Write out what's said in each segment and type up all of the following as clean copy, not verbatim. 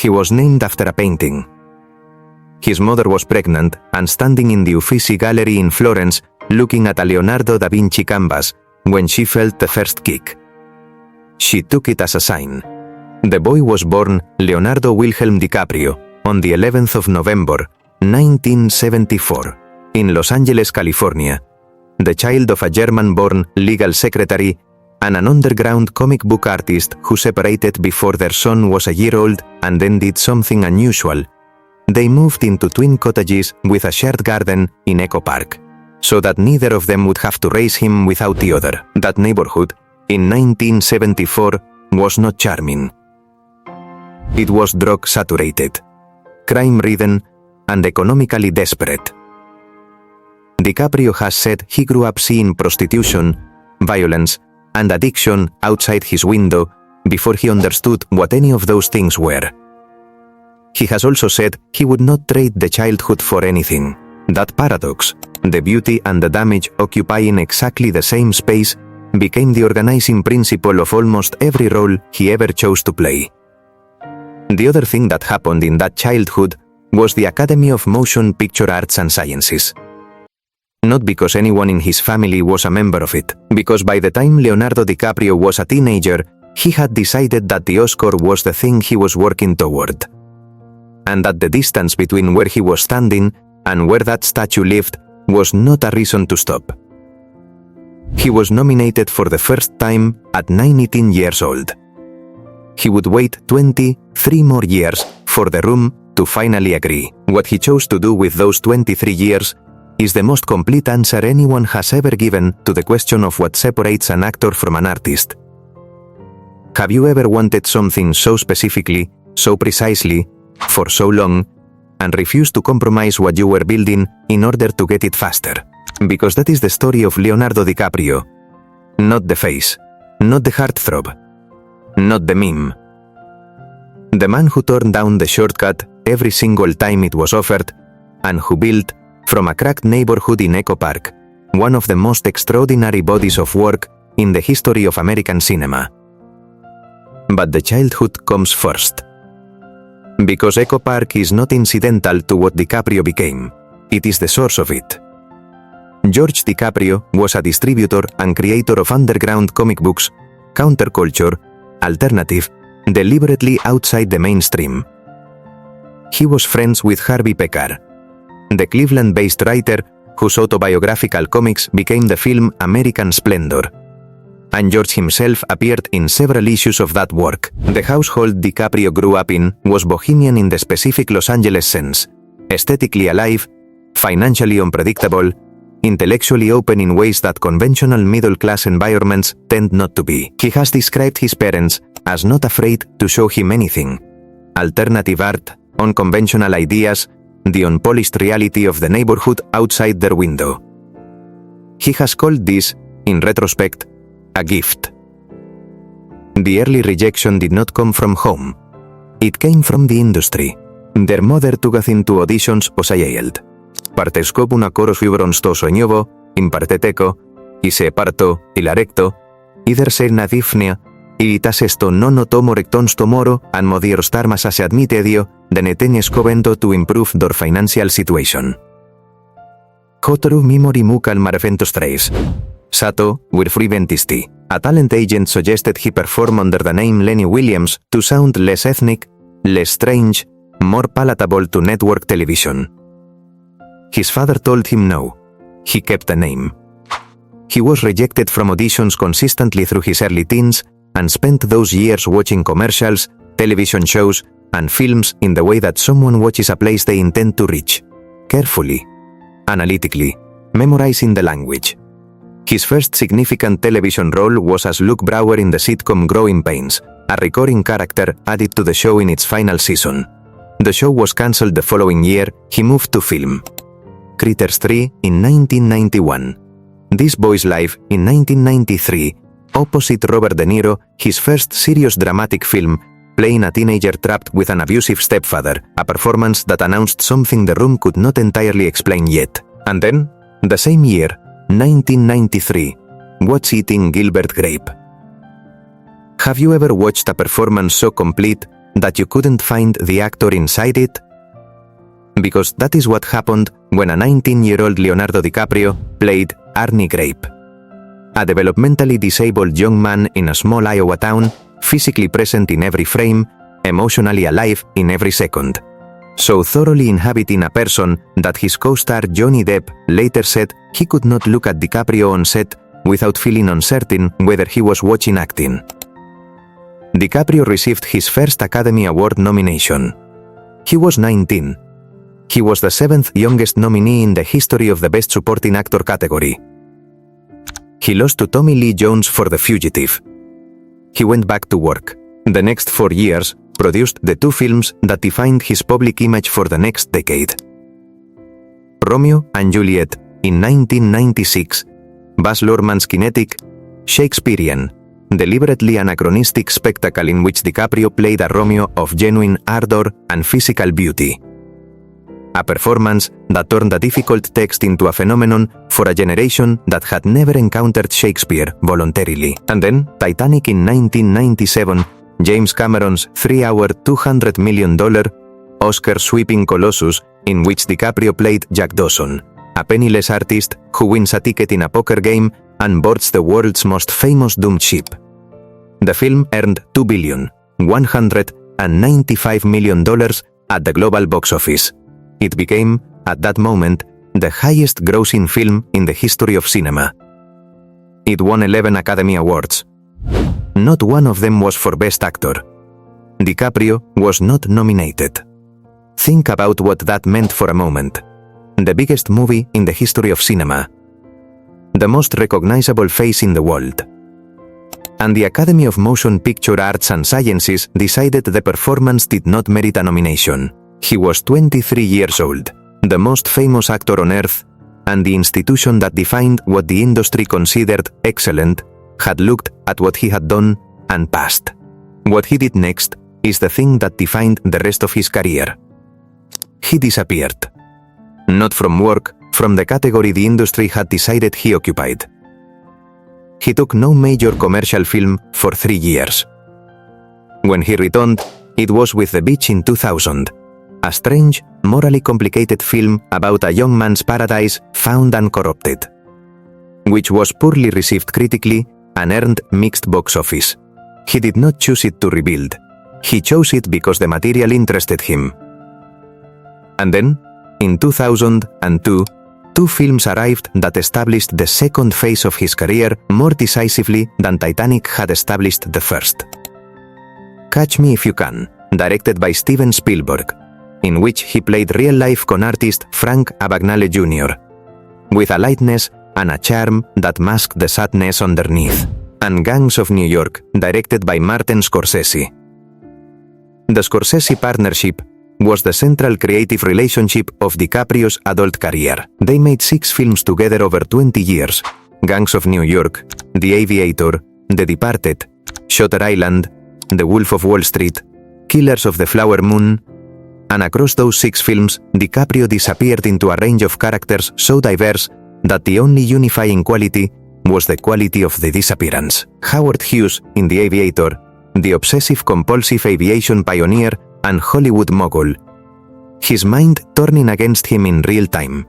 He was named after a painting. His mother was pregnant and standing in the Uffizi Gallery in Florence looking at a Leonardo da Vinci canvas when she felt the first kick. She took it as a sign. The boy was born Leonardo Wilhelm DiCaprio on the 11th of November, 1974, in Los Angeles, California, the child of a German-born legal secretary and an underground comic book artist who separated before their son was a year old and then did something unusual. They moved into twin cottages with a shared garden in Echo Park, so that neither of them would have to raise him without the other. That neighborhood, in 1974, was not charming. It was drug-saturated, crime-ridden, and economically desperate. DiCaprio has said he grew up seeing prostitution, violence, and addiction outside his window before he understood what any of those things were. He has also said he would not trade the childhood for anything. That paradox, the beauty and the damage occupying exactly the same space, became the organizing principle of almost every role he ever chose to play. The other thing that happened in that childhood was the Academy of Motion Picture Arts and Sciences. Not because anyone in his family was a member of it, because by the time Leonardo DiCaprio was a teenager, he had decided that the Oscar was the thing he was working toward. And that the distance between where he was standing and where that statue lived was not a reason to stop. He was nominated for the first time at 19 years old. He would wait 23 more years for the room to finally agree. What he chose to do with those 23 years is the most complete answer anyone has ever given to the question of what separates an actor from an artist. Have you ever wanted something so specifically, so precisely, for so long, and refused to compromise what you were building in order to get it faster? Because that is the story of Leonardo DiCaprio. Not the face, not the heartthrob, not the meme. The man who turned down the shortcut every single time it was offered, and who built, from a cracked neighborhood in Echo Park, one of the most extraordinary bodies of work in the history of American cinema. But the childhood comes first. Because Echo Park is not incidental to what DiCaprio became, it is the source of it. George DiCaprio was a distributor and creator of underground comic books, counterculture, alternative, deliberately outside the mainstream. He was friends with Harvey Pekar, the Cleveland-based writer whose autobiographical comics became the film American Splendor. And George himself appeared in several issues of that work. The household DiCaprio grew up in was bohemian in the specific Los Angeles sense, aesthetically alive, financially unpredictable, intellectually open in ways that conventional middle-class environments tend not to be. He has described his parents as not afraid to show him anything: alternative art, unconventional ideas, the unpolished reality of the neighborhood outside their window. He has called this, in retrospect, a gift. The early rejection did not come from home. It came from the industry. Their mother took us into auditions όσα γέλτ. Parteskop una koros fibron sto soñovo, imparteteco, y se parto, ilarecto, either ser nadifnia, iritas esto non otomo recton sto moro, and modior starmas ase admitedio, deneten escovento to improve their financial situation. Hotru mimori mukal marefentos trace. Sato, were free ventisti. A talent agent suggested he perform under the name Lenny Williams to sound less ethnic, less strange, more palatable to network television. His father told him no. He kept the name. He was rejected from auditions consistently through his early teens and spent those years watching commercials, television shows, and films in the way that someone watches a place they intend to reach. Carefully, analytically, memorizing the language. His first significant television role was as Luke Brower in the sitcom Growing Pains, a recurring character added to the show in its final season. The show was cancelled the following year. He moved to film. Critters 3 in 1991. This Boy's Life in 1993, opposite Robert De Niro, his first serious dramatic film, playing a teenager trapped with an abusive stepfather, a performance that announced something the room could not entirely explain yet. And then, the same year, 1993, What's Eating Gilbert Grape? Have you ever watched a performance so complete, that you couldn't find the actor inside it? Because that is what happened when a 19-year-old Leonardo DiCaprio played Arnie Grape, a developmentally disabled young man in a small Iowa town, physically present in every frame, emotionally alive in every second, so thoroughly inhabiting a person that his co-star Johnny Depp later said he could not look at DiCaprio on set without feeling uncertain whether he was watching acting. DiCaprio received his first Academy Award nomination. He was 19. He was the 7th youngest nominee in the history of the Best Supporting Actor category. He lost to Tommy Lee Jones for The Fugitive. He went back to work. The next 4 years produced the 2 films that defined his public image for the next decade. Romeo and Juliet in 1996, Baz Luhrmann's kinetic, Shakespearean, deliberately anachronistic spectacle in which DiCaprio played a Romeo of genuine ardor and physical beauty. A performance that turned a difficult text into a phenomenon for a generation that had never encountered Shakespeare voluntarily. And then, Titanic in 1997, James Cameron's 3-hour, $200 million, Oscar-sweeping colossus in which DiCaprio played Jack Dawson, a penniless artist who wins a ticket in a poker game and boards the world's most famous doomed ship. The film earned $2,195 million at the global box office. It became, at that moment, the highest-grossing film in the history of cinema. It won 11 Academy Awards. Not one of them was for Best Actor. DiCaprio was not nominated. Think about what that meant for a moment. The biggest movie in the history of cinema. The most recognizable face in the world. And the Academy of Motion Picture Arts and Sciences decided the performance did not merit a nomination. He was 23 years old, the most famous actor on earth, and the institution that defined what the industry considered excellent had looked at what he had done and passed. What he did next is the thing that defined the rest of his career. He disappeared. Not from work, from the category the industry had decided he occupied. He took no major commercial film for 3 years. When he returned, it was with The Beach in 2000, a strange, morally complicated film about a young man's paradise found and corrupted, which was poorly received critically and earned mixed box office. He did not choose it to rebuild. He chose it because the material interested him. And then, in 2002, 2 films arrived that established the second phase of his career more decisively than Titanic had established the first. Catch Me If You Can, directed by Steven Spielberg, in which he played real-life con artist Frank Abagnale Jr., with a lightness and a charm that masked the sadness underneath, and Gangs of New York, directed by Martin Scorsese. The Scorsese partnership was the central creative relationship of DiCaprio's adult career. They made 6 films together over 20 years: Gangs of New York, The Aviator, The Departed, Shutter Island, The Wolf of Wall Street, Killers of the Flower Moon, and across those 6 films, DiCaprio disappeared into a range of characters so diverse that the only unifying quality was the quality of the disappearance. Howard Hughes in The Aviator, the obsessive-compulsive aviation pioneer and Hollywood mogul, his mind turning against him in real time,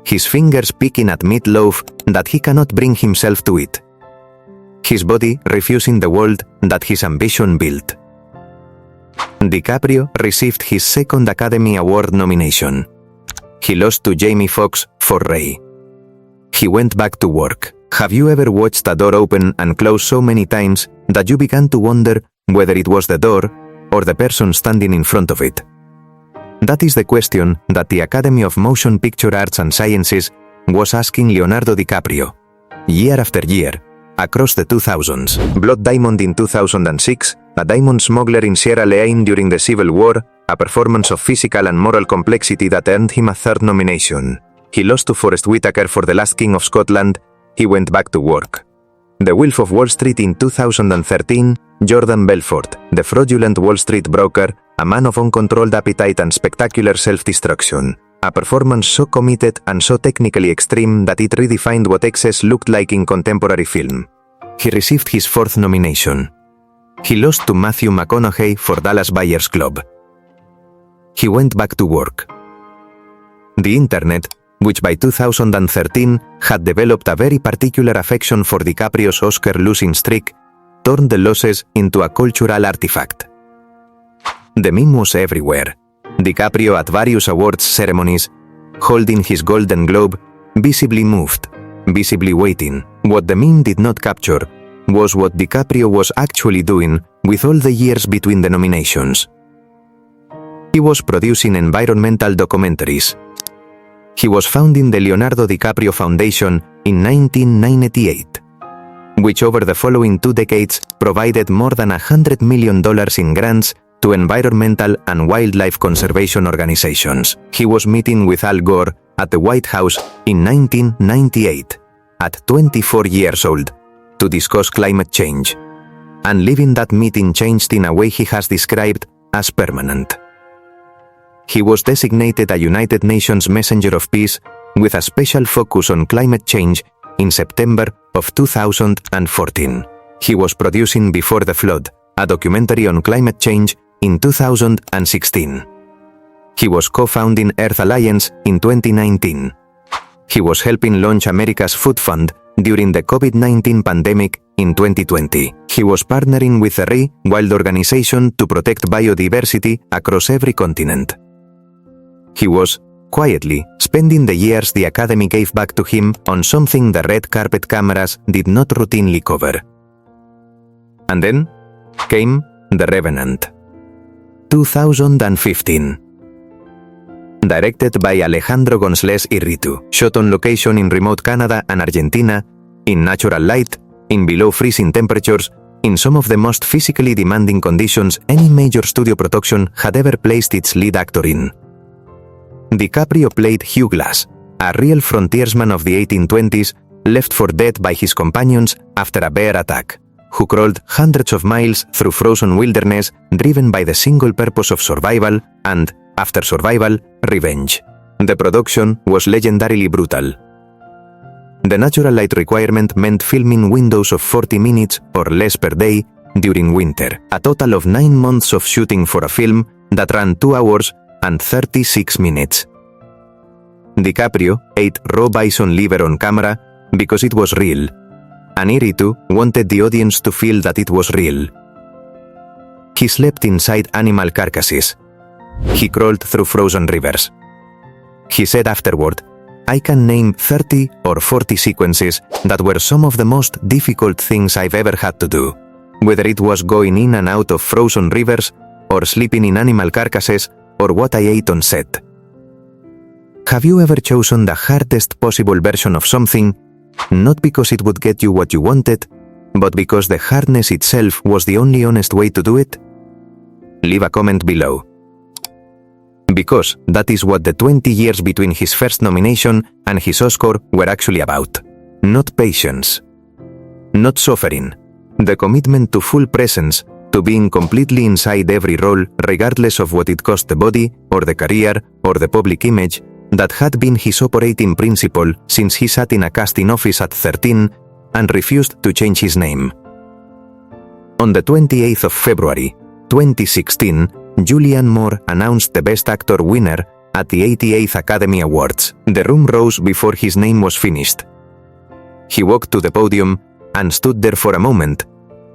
his fingers picking at meatloaf that he cannot bring himself to eat, his body refusing the world that his ambition built. DiCaprio received his second Academy Award nomination. He lost to Jamie Foxx for Ray. He went back to work. Have you ever watched a door open and close so many times that you began to wonder whether it was the door or the person standing in front of it? That is the question that the Academy of Motion Picture Arts and Sciences was asking Leonardo DiCaprio, year after year, across the 2000s. Blood Diamond in 2006, a diamond smuggler in Sierra Leone during the Civil War, a performance of physical and moral complexity that earned him a 3rd nomination. He lost to Forest Whitaker for The Last King of Scotland. He went back to work. The Wolf of Wall Street in 2013, Jordan Belfort, the fraudulent Wall Street broker, a man of uncontrolled appetite and spectacular self-destruction. A performance so committed and so technically extreme that it redefined what excess looked like in contemporary film. He received his 4th nomination. He lost to Matthew McConaughey for Dallas Buyers Club. He went back to work. The internet, which by 2013 had developed a very particular affection for DiCaprio's Oscar losing streak, turned the losses into a cultural artifact. The meme was everywhere. DiCaprio at various awards ceremonies, holding his Golden Globe, visibly moved, visibly waiting. What the meme did not capture was what DiCaprio was actually doing with all the years between the nominations. He was producing environmental documentaries. He was founding the Leonardo DiCaprio Foundation in 1998, which over the following 2 decades provided more than $100 million in grants to environmental and wildlife conservation organizations. He was meeting with Al Gore at the White House in 1998, at 24 years old, to discuss climate change, and leaving that meeting changed in a way he has described as permanent. He was designated a United Nations Messenger of Peace with a special focus on climate change in September of 2014. He was producing Before the Flood, a documentary on climate change, in 2016. He was co-founding Earth Alliance in 2019. He was helping launch America's Food Fund during the COVID-19 pandemic in 2020. He was partnering with the RE Wild organization to protect biodiversity across every continent. He was, quietly, spending the years the Academy gave back to him on something the red carpet cameras did not routinely cover. And then came The Revenant. 2015. Directed by Alejandro González Iñárritu, shot on location in remote Canada and Argentina, in natural light, in below freezing temperatures, in some of the most physically demanding conditions any major studio production had ever placed its lead actor in. DiCaprio played Hugh Glass, a real frontiersman of the 1820s, left for dead by his companions after a bear attack, who crawled hundreds of miles through frozen wilderness driven by the single purpose of survival and, after survival, revenge. The production was legendarily brutal. The natural light requirement meant filming windows of 40 minutes or less per day during winter, a total of 9 months of shooting for a film that ran 2 hours and 36 minutes. DiCaprio ate raw bison liver on camera because it was real, and Iñárritu wanted the audience to feel that it was real. He slept inside animal carcasses. He crawled through frozen rivers. He said afterward, "I can name 30 or 40 sequences that were some of the most difficult things I've ever had to do, whether it was going in and out of frozen rivers, or sleeping in animal carcasses, or what I ate on set." Have you ever chosen the hardest possible version of something, not because it would get you what you wanted, but because the hardness itself was the only honest way to do it? Leave a comment below. Because that is what the 20 years between his first nomination and his Oscar were actually about. Not patience. Not suffering. The commitment to full presence, to being completely inside every role regardless of what it cost the body, or the career, or the public image, that had been his operating principle since he sat in a casting office at 13 and refused to change his name. On the 28th of February, 2016, Julianne Moore announced the Best Actor winner at the 88th Academy Awards. The room rose before his name was finished. He walked to the podium and stood there for a moment,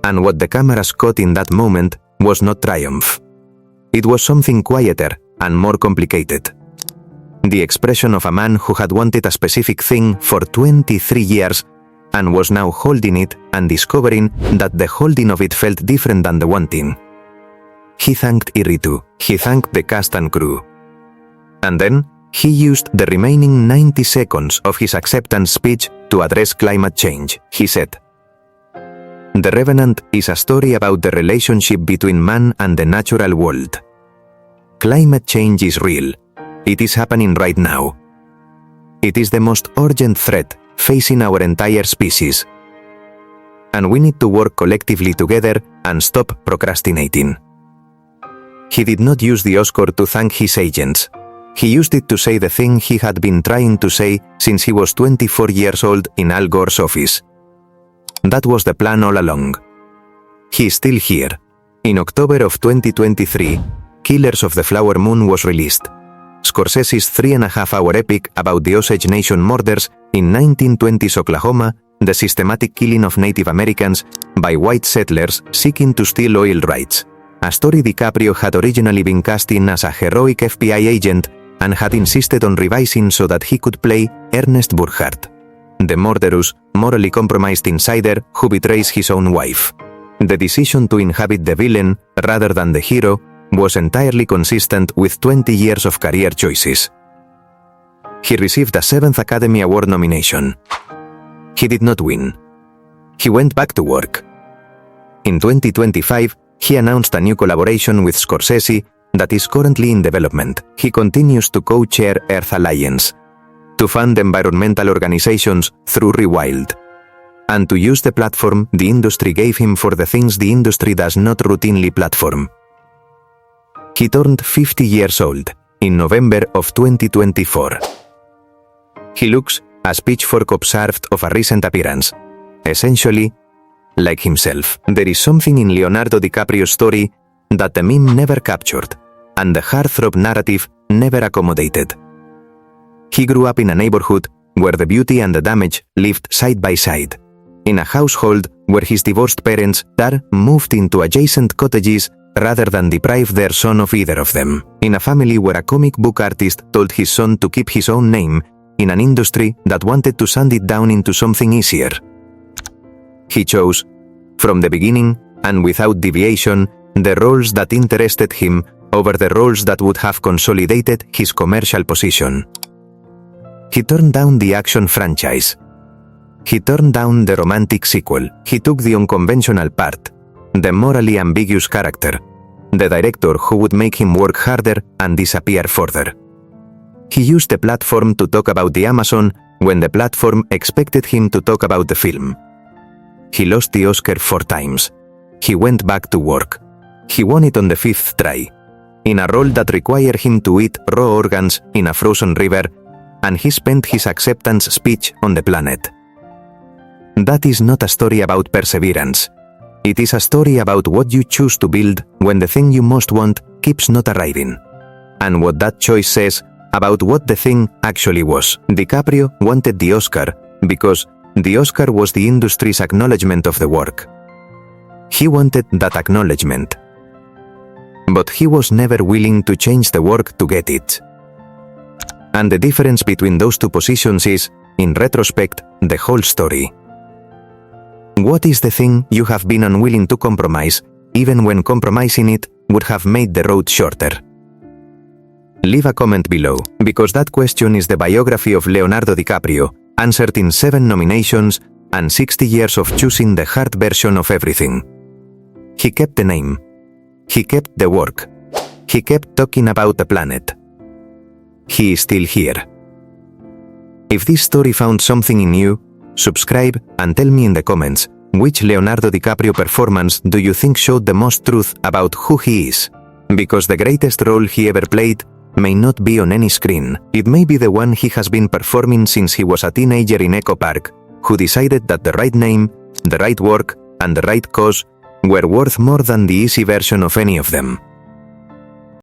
and what the cameras caught in that moment was not triumph. It was something quieter and more complicated. The expression of a man who had wanted a specific thing for 23 years and was now holding it and discovering that the holding of it felt different than the wanting. He thanked Iñárritu, he thanked the cast and crew. And then, he used the remaining 90 seconds of his acceptance speech to address climate change. He said, "The Revenant is a story about the relationship between man and the natural world. Climate change is real. It is happening right now. It is the most urgent threat facing our entire species. And we need to work collectively together and stop procrastinating." He did not use the Oscar to thank his agents. He used it to say the thing he had been trying to say since he was 24 years old in Al Gore's office. That was the plan all along. He is still here. In October of 2023, Killers of the Flower Moon was released. Scorsese's 3.5-hour epic about the Osage Nation murders in 1920s Oklahoma, the systematic killing of Native Americans by white settlers seeking to steal oil rights. A story DiCaprio had originally been cast in as a heroic FBI agent and had insisted on revising so that he could play Ernest Burkhart, the murderous, morally compromised insider who betrays his own wife. The decision to inhabit the villain rather than the hero was entirely consistent with 20 years of career choices. He received a 7th Academy Award nomination. He did not win. He went back to work. In 2025, he announced a new collaboration with Scorsese that is currently in development. He continues to co-chair Earth Alliance, to fund environmental organizations through Rewild, and to use the platform the industry gave him for the things the industry does not routinely platform. He turned 50 years old in November of 2024. He looks, as Pitchfork observed of a recent appearance, essentially like himself. There is something in Leonardo DiCaprio's story that the meme never captured, and the heartthrob narrative never accommodated. He grew up in a neighborhood where the beauty and the damage lived side by side, in a household where his divorced parents moved into adjacent cottages rather than deprive their son of either of them, in a family where a comic book artist told his son to keep his own name in an industry that wanted to sand it down into something easier. He chose, from the beginning and without deviation, the roles that interested him over the roles that would have consolidated his commercial position. He turned down the action franchise. He turned down the romantic sequel. He took the unconventional part, the morally ambiguous character, the director who would make him work harder and disappear further. He used the platform to talk about the Amazon when the platform expected him to talk about the film. He lost the Oscar 4 times. He went back to work. He won it on the 5th try, in a role that required him to eat raw organs in a frozen river, and he spent his acceptance speech on the planet. That is not a story about perseverance. It is a story about what you choose to build when the thing you most want keeps not arriving, and what that choice says about what the thing actually was. DiCaprio wanted the Oscar because the Oscar was the industry's acknowledgement of the work. He wanted that acknowledgement. But he was never willing to change the work to get it. And the difference between those two positions is, in retrospect, the whole story. What is the thing you have been unwilling to compromise, even when compromising it would have made the road shorter? Leave a comment below, because that question is the biography of Leonardo DiCaprio, answered in 7 nominations and 60 years of choosing the hard version of everything. He kept the name. He kept the work. He kept talking about the planet. He is still here. If this story found something in you, subscribe and tell me in the comments which Leonardo DiCaprio performance do you think showed the most truth about who he is. Because the greatest role he ever played may not be on any screen. It may be the one he has been performing since he was a teenager in Echo Park, who decided that the right name, the right work, and the right cause were worth more than the easy version of any of them.